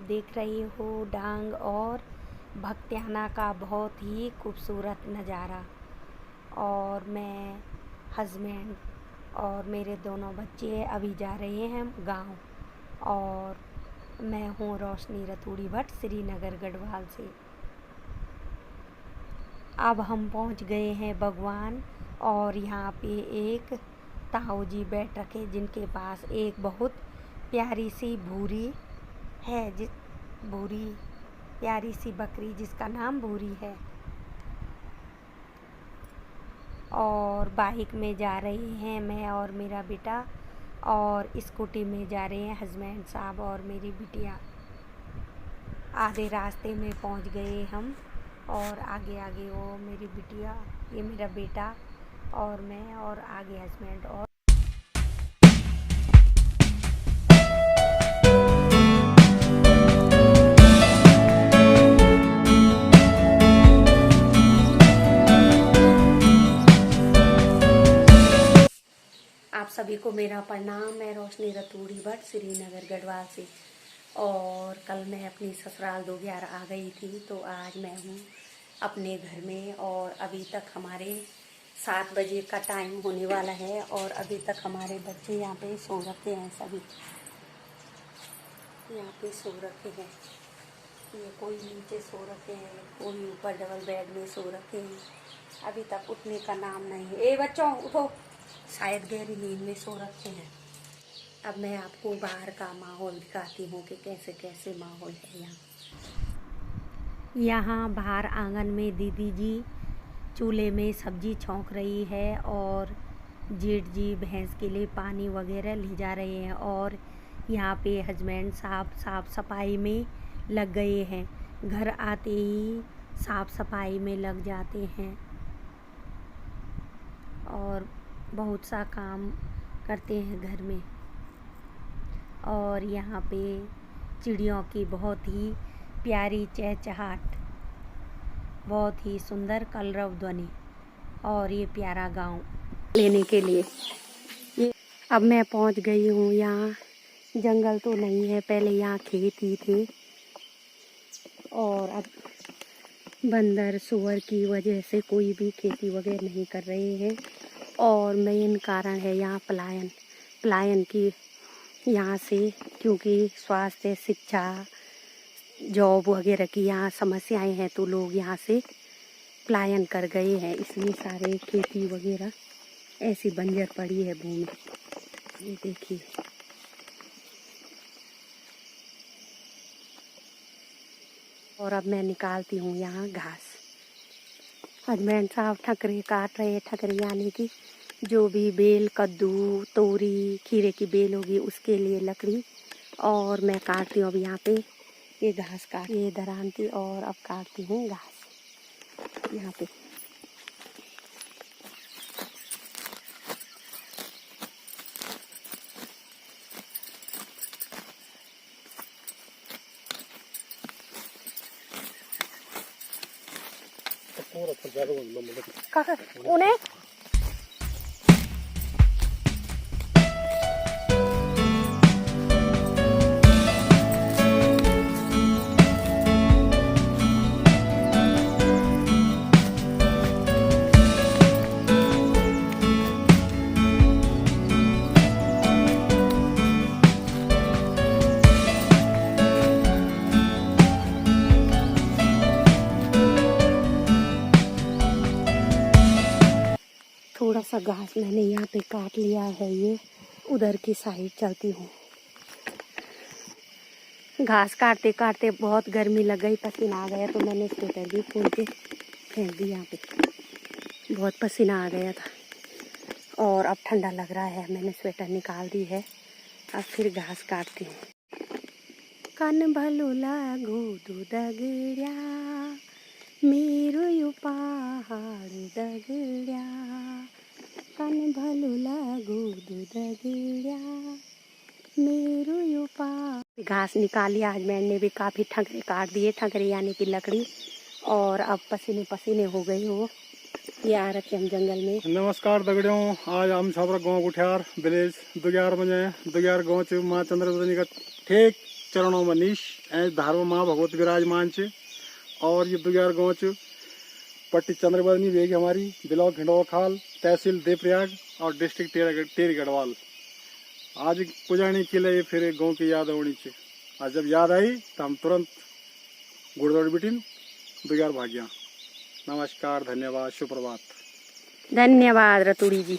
देख रहे हो डांग और भक्तियाना का बहुत ही खूबसूरत नज़ारा। और मैं, हस्बैंड और मेरे दोनों बच्चे अभी जा रहे हैं गांव। और मैं हूँ रोशनी रतूड़ी भट्ट, श्रीनगर गढ़वाल से। अब हम पहुँच गए हैं भगवान, और यहाँ पे एक ताऊ जी बैठ रखे जिनके पास एक बहुत प्यारी सी भूरी है, भूरी प्यारी सी बकरी जिसका नाम भूरी है। और बाइक में जा रहे हैं मैं और मेरा बेटा, और स्कूटी में जा रहे हैं हस्बैंड साहब और मेरी बिटिया। आधे रास्ते में पहुंच गए हम, और आगे आगे वो मेरी बिटिया, ये मेरा बेटा और मैं, और आगे हस्बैंड। और आप सभी को मेरा प्रणाम। मैं रोशनी रतूड़ी भट्ट, श्रीनगर गढ़वाल से। और कल मैं अपनी ससुराल 2/11 आ गई थी, तो आज मैं हूँ अपने घर में। और अभी तक हमारे 7 बजे का टाइम होने वाला है, और अभी तक हमारे बच्चे यहाँ पे सो रखे हैं। सभी यहाँ पे सो रखे हैं। ये कोई नीचे सो रखे हैं, कोई ऊपर डबल बेड में सो रखे हैं। अभी तक उठने का नाम नहीं है। ए बच्चों उठो, शायद गहरी नींद में सो रखे हैं। अब मैं आपको बाहर का माहौल दिखाती हूँ कि कैसे कैसे माहौल है यहाँ बाहर आंगन में दीदी जी चूल्हे में सब्जी छौंक रही है, और जेठ जी भैंस के लिए पानी वगैरह ले जा रहे हैं। और यहाँ पे हस्बैंड साहब साफ सफाई में लग गए हैं। घर आते ही साफ सफाई में लग जाते हैं, और बहुत सा काम करते हैं घर में। और यहाँ पे चिड़ियों की बहुत ही प्यारी चहचहाट, बहुत ही सुंदर कलरव ध्वनि, और ये प्यारा गांव लेने के लिए अब मैं पहुँच गई हूँ। यहाँ जंगल तो नहीं है, पहले यहाँ खेत ही थे, और अब बंदर सुअर की वजह से कोई भी खेती वगैरह नहीं कर रहे हैं। और मेन कारण है यहाँ पलायन की यहाँ से, क्योंकि स्वास्थ्य, शिक्षा, जॉब वगैरह की यहाँ समस्याएं हैं, तो लोग यहाँ से पलायन कर गए हैं। इसलिए सारे खेती वगैरह ऐसी बंजर पड़ी है भूमि। ये देखिए, और अब मैं निकालती हूँ यहाँ घास। हस्बैंड साहब ठकरे काट रहे हैं। ठकरे यानी कि जो भी बेल, कद्दू, तोरी, खीरे की बेल होगी उसके लिए लकड़ी। और मैं काटती हूँ अब यहाँ पे ये घास काट, ये दरान थी, और अब काटती हूँ घास यहाँ पे। उन्हें थोड़ा सा घास मैंने यहाँ पे काट लिया है। ये उधर की साइड चलती हूँ। घास काटते काटते बहुत गर्मी लग गई, पसीना आ गया, तो मैंने स्वेटर भी खोल के फेंक दी। यहाँ पे बहुत पसीना आ गया था, और अब ठंडा लग रहा है। मैंने स्वेटर निकाल दी है। अब फिर घास काटती हूँ। कन भलो लागू दगड़िया, मेरो यो पहाड़ दगड़िया, कन भलो लागू दगड़िया, मेरो यो पहाड़। घास निकाल लिया। हस्बैंड ने भी काफ़ी ठगरे काट दिए, ठगरे यानी कि लकड़ी, और अब पसीने पसीने हो गए हो। ये आ रखे हम जंगल में। नमस्कार दगड़ियों, आज हम छापरा गांव गुठियार विलेज 2/11 बजे 2/11 गांव च माँ चंद्रवदनी का ठीक चरणों में नीश ऐं धारो माँ भगवत विराजमान चे। और ये बुग्याल गाँव च पट्टी चंद्रबदनी वेगी हमारी, ब्लॉक हिंडोर खाल, तहसील देवप्रयाग और डिस्ट्रिक्ट टेरी गढ़वाल। आज पुजाने के लिए फिर गाँव की याद होनी चाहिए। आज जब याद आई तो हम तुरंत गुड़दौड़ बिटिन बुग्याल भाग्या। नमस्कार, धन्यवाद, सुप्रभात। धन्यवाद रतुड़ी जी।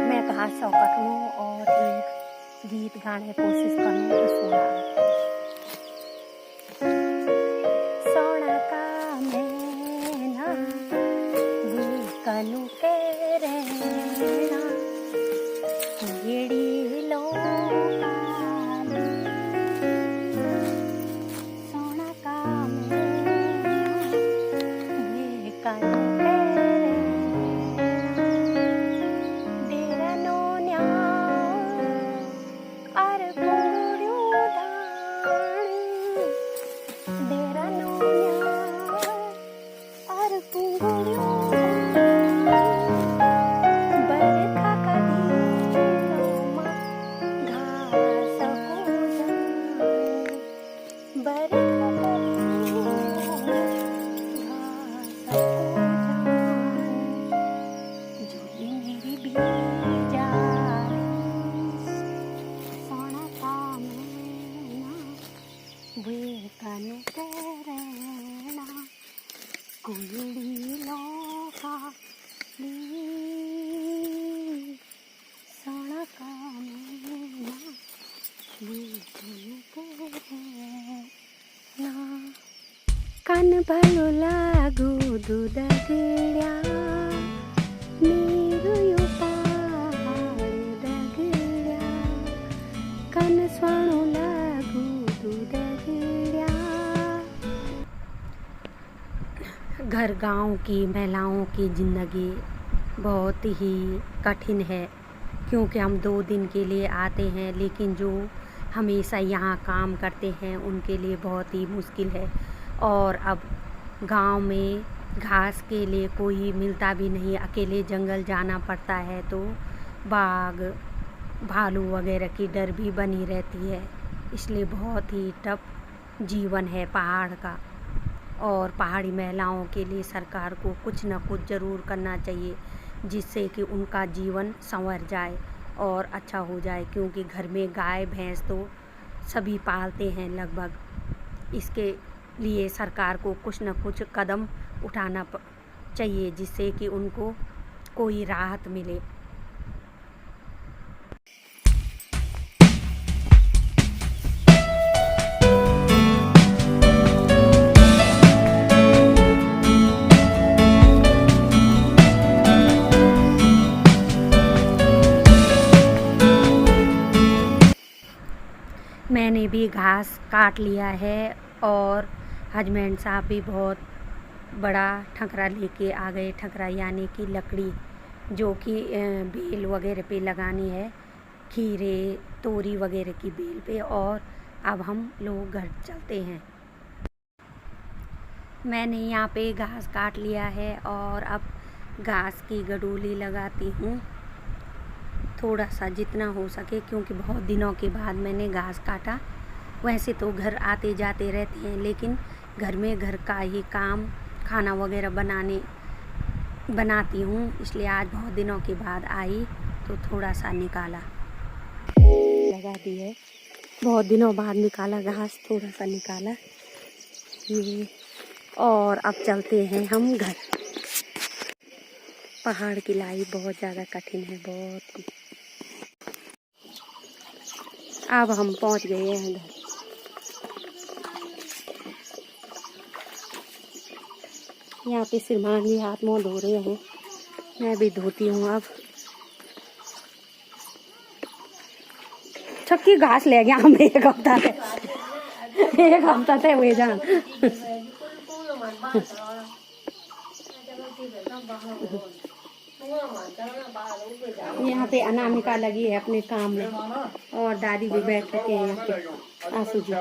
मैं घास कटूँ और एक गीत गाने की कोशिश करूँ तो सुना सोना का मैना ये कनु के रहना येड़ी लो सोना का मैना ये कनु के डेरा नो न्या अर गुड़ू धान डेरा नो न्या अर गुड़ू बरखा कदी मा घास को जान बरखा कदी घास को जान झूली मेरी बीजा सोना का मैना वे कनु के रहना कुड़ी लोका ली सोना का मैना वे कनु के रहना कान भलो लागू दूध गिळ्या नीरू यू पहाड़ दगिळ्या कान स्वाणू लागू दूध गिळ्या। घर गांव की महिलाओं की ज़िंदगी बहुत ही कठिन है, क्योंकि हम 2 दिन के लिए आते हैं, लेकिन जो हमेशा यहाँ काम करते हैं उनके लिए बहुत ही मुश्किल है। और अब गांव में घास के लिए कोई मिलता भी नहीं, अकेले जंगल जाना पड़ता है, तो बाघ भालू वगैरह की डर भी बनी रहती है। इसलिए बहुत ही टफ जीवन है पहाड़ का। और पहाड़ी महिलाओं के लिए सरकार को कुछ न कुछ ज़रूर करना चाहिए, जिससे कि उनका जीवन संवर जाए और अच्छा हो जाए, क्योंकि घर में गाय भैंस तो सभी पालते हैं लगभग। इसके लिए सरकार को कुछ न कुछ कदम उठाना चाहिए, जिससे कि उनको कोई राहत मिले। मैंने भी घास काट लिया है और हजबैंड साहब भी बहुत बड़ा ठकरा लेके आ गए। ठकरा यानी कि लकड़ी, जो कि बेल वगैरह पे लगानी है, खीरे तोरी वगैरह की बेल पे। और अब हम लोग घर चलते हैं। मैंने यहाँ पे घास काट लिया है और अब घास की गडोली लगाती हूँ, थोड़ा सा जितना हो सके, क्योंकि बहुत दिनों के बाद मैंने घास काटा। वैसे तो घर आते जाते रहते हैं, लेकिन घर में घर का ही काम खाना वगैरह बनाती हूँ, इसलिए आज बहुत दिनों के बाद आई तो थोड़ा सा निकाला, लगा दी है। बहुत दिनों बाद निकाला घास, थोड़ा सा निकाला ये। और अब चलते हैं हम घर। पहाड़ की लाइफ बहुत ज़्यादा कठिन है, बहुत ही। अब हम पहुंच गए हैं घर। यहाँ पे श्रीमान भी हाथ मुँह धो रहे हैं, मैं भी धोती हूँ अब। छक्की घास ले गया हम एक हफ्ता से हुए जान। यहाँ पे अनामिका लगी है अपने काम में, और दादी भी बैठ चुके हैं यहाँ पे। आंसू जी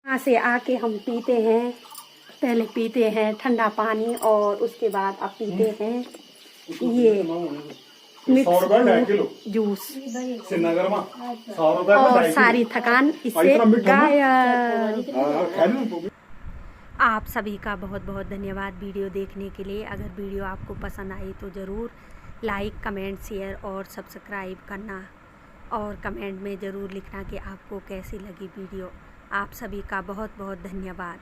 यहाँ से आके हम पीते हैं, पहले पीते हैं ठंडा पानी और उसके बाद अब पीते हैं ये मिक्स जूस श्रीनगर में 100 रुपए और सारी थकान इससे गायब। आप सभी का बहुत बहुत धन्यवाद वीडियो देखने के लिए। अगर वीडियो आपको पसंद आई तो ज़रूर लाइक, कमेंट, शेयर और सब्सक्राइब करना और कमेंट में ज़रूर लिखना कि आपको कैसी लगी वीडियो। आप सभी का बहुत बहुत धन्यवाद।